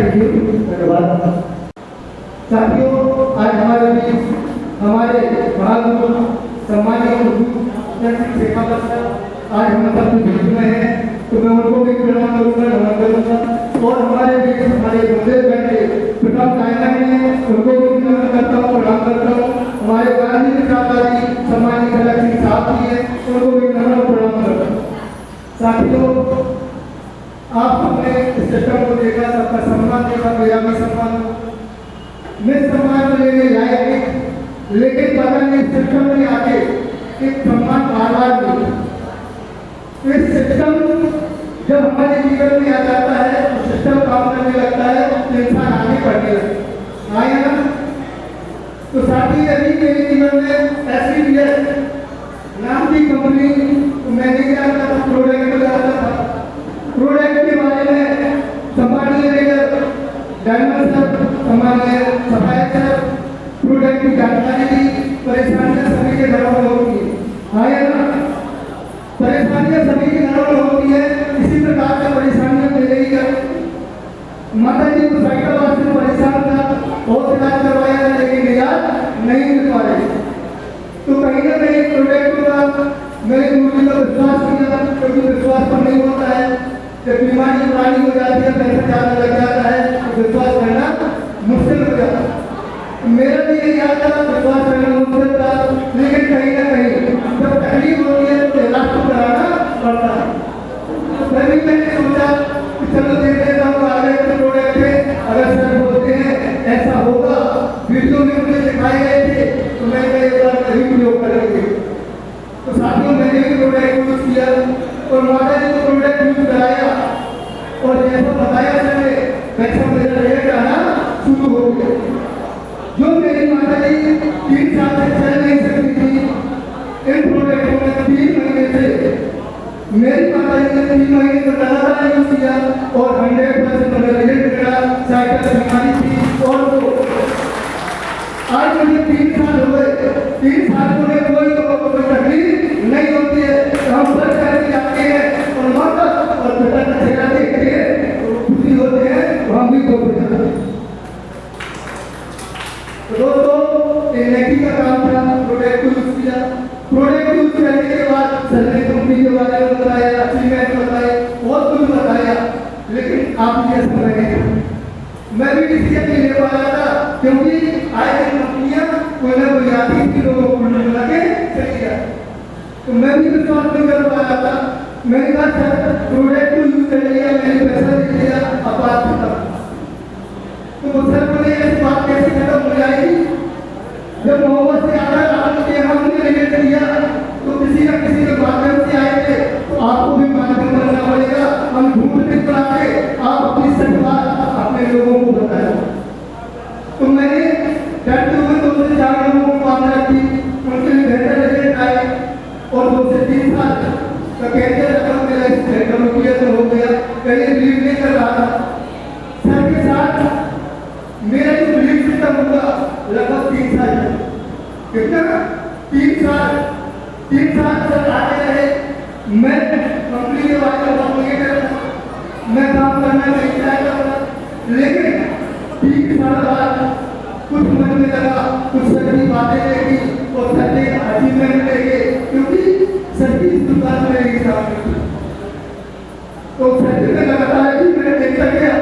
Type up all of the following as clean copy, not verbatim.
Thank you, धन्यवाद। साथियों, आज हमारे बीच हमारे महागुरु सम्मानीय शेखावत सर आज हम सबसे बीच में हैं, तो मैं उनको भी प्रणाम करूँगा, नमन करूँगा। और हमारे बीच हमारे बंदे बैठे प्रताप चाइना ने उनको भी नमन करता हूँ, प्रणाम करता हूँ। हमारे गांधी जी सम्मानित खलक सिंह साहब जी हैं, उनको भी नमन प्रणाम करता हूँ। साथियों, आप सबने इस सिस्टम को देखा, सबका सम्मान देखा, मेरा भी सम्मान मैं सम्मान तो लेने लायक, लेकिन पता नहीं सिस्टम में आके एक सम्मान बार बार मिले। इस सिस्टम जब हमारे जीवन में आ जाता है तो सिस्टम काम करने लगता है तो इंसान आगे बढ़ने लगता है, आया ना। तो साथी अभी मेरे जीवन में SVPS नाम की कंपनी मैंने क्या था, प्रोडक्ट लगाता था। प्रोडक्ट के बारे में सम्मानीय लीडर डायमंड सर, सम्मानीय सफायत सर प्रोडक्ट की जानकारी दी। परेशानियां सभी के घरों में होती है, आया ना। परेशानियां सभी के घरों में होती है, इसी प्रकार से परेशानियां मिल रही है। माता जी को साइकिल से परेशान था, बहुत इलाज करवाया था, लेकिन इलाज नहीं मिल पा रही। तो कहीं ना कहीं प्रोडक्ट का मेरे गुरु जी का विश्वास किया, क्योंकि विश्वास पर नहीं होता है। जब बीमारी पुरानी हो जाती है, पैसा ज्यादा लग जाता है, तो विश्वास करना मुश्किल हो जाता है। मेरा भी ये याद था, विश्वास करना मुश्किल था, लेकिन कहीं ना कहीं जब तकलीफ होती है तो इलाज तो कराना पड़ता है। तभी मैंने सोचा कि चलो देख लेता हूँ आगे के प्रोडक्ट पे, अगर सर बोलते हैं ऐसा होगा, वीडियो में मुझे दिखाए गए थे, तो मैंने एक बार नहीं प्रयोग करेंगे। तो साथियों, मैंने भी प्रोडक्ट यूज किया और माता जी को प्रोडक्ट यूज कराया, और जैसा बताया मैंने वैसा मेरा रिजल्ट आना शुरू हो गया। जो मेरी माता जी 3 साल से चल नहीं सकती थी, इन प्रोडक्टों में 3 महीने से मेरी माता जी ने 3 महीने तक लगातार यूज किया और 100% मेरा रिजल्ट मिला। साइकिल बीमारी थी और वो आज मुझे 3 साल हो गए, 3 साल में कोई तकलीफ नहीं होती है। हम सर करके जाते हैं और माता और पिता का चेहरा देखते हैं तो खुशी होते हैं, तो हम भी खुश हो जाते हैं। दोस्तों, नेकी का काम था, प्रोडक्ट यूज किया। प्रोडक्ट यूज करने के बाद सर ने कंपनी के बारे में बताया, अचीवमेंट बताए, बहुत कुछ बताया, लेकिन आप ये सुन रहे हैं। मैं भी डिसीजन नहीं ले पा रहा था, क्योंकि आज कंपनियां कोई ना कोई आती थी, लोगों को लगा के चली जाती, तो मैं भी विश्वास नहीं कर पा रहा था। मैंने कहा सर प्रोडक्ट को यूज कर लिया, मैंने पैसा दे दिया, अब बात खत्म। तो सर बोले इस बात कैसे खत्म हो जाएगी, जब मोहब्बत से आता आपके हमने रिलेट किया तो किसी न किसी के माध्यम से आए थे, तो आपको भी माध्यम बनना पड़ेगा। हम ढूंढते पड़ाते, आप अपनी सच बात अपने लोगों को बताएं। तो मैंने डरते हुए 2 से 4 लोगों को बात रखी, उनके लिए बेहतर रिजल्ट आए और 2 से 3 साल का कहते रकम मेरा इस तो हो गया, कहीं बिलीव नहीं कर रहा था। सर के साथ मेरा जो बिलीव सिस्टम हुआ लगभग 3 साल, कितना 3 साल तक आगे रहे। मैं कंपनी के बारे में बात नहीं करता, मैं काम करना नहीं चाहता, लेकिन 3 साल बाद कुछ मन में लगा, कुछ सर की बातें देखी और सर के अचीवमेंट देखे, क्योंकि सर की दुकान में मेरे सामने थी। तो सर में लगता है कि मैंने देखता गया,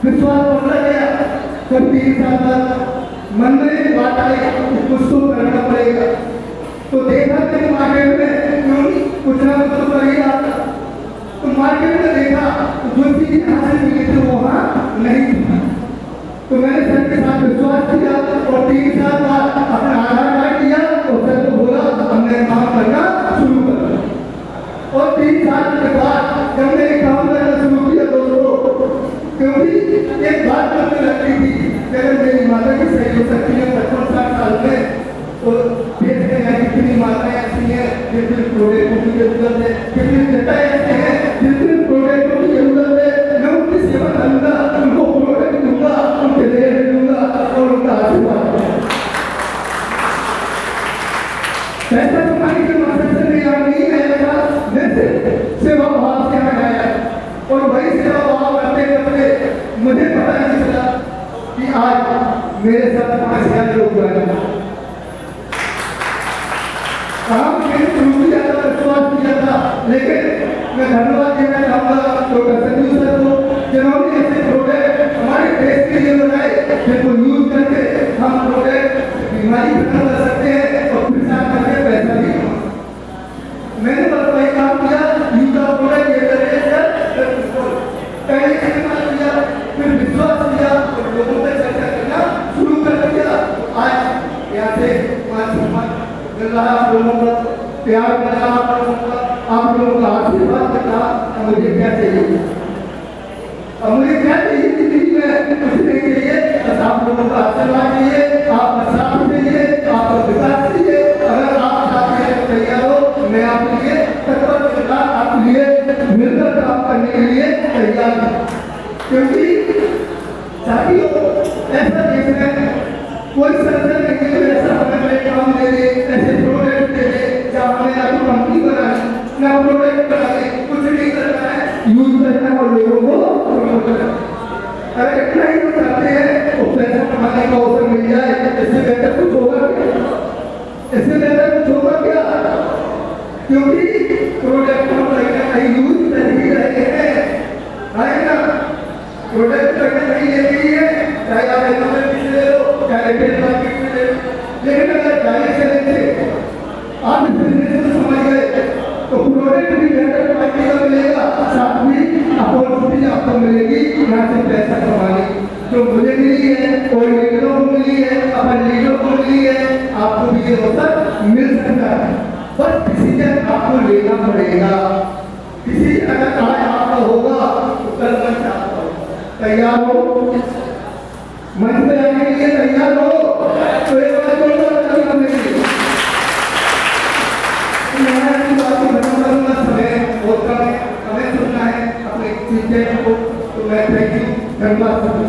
विश्वास बढ़ता गया। जब 3 साल बाद मन में बात आई कुछ तो करना पड़ेगा, तो देखा कि मार्केट में क्यों कुछ ना कुछ तो कर ही रहा था। तो मार्केट में देखा तो जो चीज यहाँ से मिली थी वहाँ नहीं थी। तो मैंने सर के साथ विश्वास किया और 3 साल बाद अपना आधार कार्ड दिया और सर को बोला हमने काम करना शुरू कर दिया। और 3 साल के बाद जब मैंने काम करना शुरू किया दोस्तों, क्योंकि एक बात मुझे लगती थी कि अगर मेरी माता की सही हो सकती है 55-60 साल में, तो देखते हैं कितनी माताएं ऐसी हैं जितने प्रोडक्टों की जरूरत है, कितनी जनता ऐसे हैं जितने प्रोडक्टों की जरूरत है। मैं उनकी सेवा करूँगा, उनको प्रोडक्ट दूंगा, उनके देह दूंगा और उनका आशीर्वाद। पैसा कमाने के मकसद से मैं यहाँ नहीं आया था, मैं सेवा भाव से आया और वही सेवा भाव करते करते मुझे पता नहीं चला कि आज मेरे साथ 5000 लोग हुआ है। काम मैंने शुरू किया था, विश्वास किया था, लेकिन मैं धन्यवाद देना चाहूँगा डॉक्टर संजीव सर को, जिन्होंने ऐसे प्रोडक्ट हमारे देश के लिए बनाए जिनको यूज करके हम प्रोडक्ट बीमारी खत्म कर सकते हैं और फिर साथ करके पैसा भी कमा। मैंने बस वही काम किया, यूज ऑफ प्रोडक्ट ये करके पहले इस्तेमाल किया, फिर विश्वास किया और लोगों से चर्चा करना शुरू कर दिया। आज यहाँ से मिल रहा आप लोगों का प्यार मिल रहा आप लोगों का आशीर्वाद मिल रहा। अब मुझे क्या चाहिए, अब मुझे क्या चाहिए जिंदगी में? कुछ नहीं चाहिए, बस आप लोगों का आशीर्वाद चाहिए, आपका साथ चाहिए, आपका विकास चाहिए। अगर आप साथ में तैयार हो, मैं आपके लिए तत्पर के साथ आपके लिए मिलकर काम करने के लिए तैयार हूँ। क्योंकि साथियों, ऐसा देश में कोई संस्था नहीं है ऐसा हमें काम दे दे, ऐसे प्रोडक्ट दे दे, जहाँ हमें ना तो कंपनी बनानी ना प्रोडक्ट बनाने, कुछ नहीं करना है, यूज करना है और लोगों को प्रमोट करना है। अगर इतना ही लोग करते हैं तो पैसा कमाने का अवसर मिल जाए, इससे बेहतर कुछ होगा क्या? इससे बेहतर कुछ होगा क्या? क्योंकि प्रोडक्ट हम कहीं यूज नहीं रहे हैं, है ना? प्रोडक्ट कहीं नहीं ले रही है, चाहे आप एमएसपी ले लो, चाहे रिटेल मार्केट में ले लो, लेकिन अगर गाड़ी चलेंगे आप बिजनेस को समझ गए तो प्रोडक्ट भी बेहतर क्वालिटी का मिलेगा, साथ में अपॉर्चुनिटी आपको मिलेगी यहाँ से पैसा कमाने की। जो मुझे मिली है, कोई लीडरों को मिली है, अपन लीडरों को मिली है, आपको भी ये अवसर मिल सकता है। बस डिसीजन आपको लेना पड़ेगा। डिसीजन अगर आज आपका होगा तो कल मन से आपका होगा। तैयार हो? मंच पे आने के लिए तैयार हो? तो एक बार बोलना करना मेरे लिए। मैं बात को खत्म करूंगा, समय बहुत कम है, हमें सुनना है अपने टीचर को। तो मैं थैंक यू, धन्यवाद।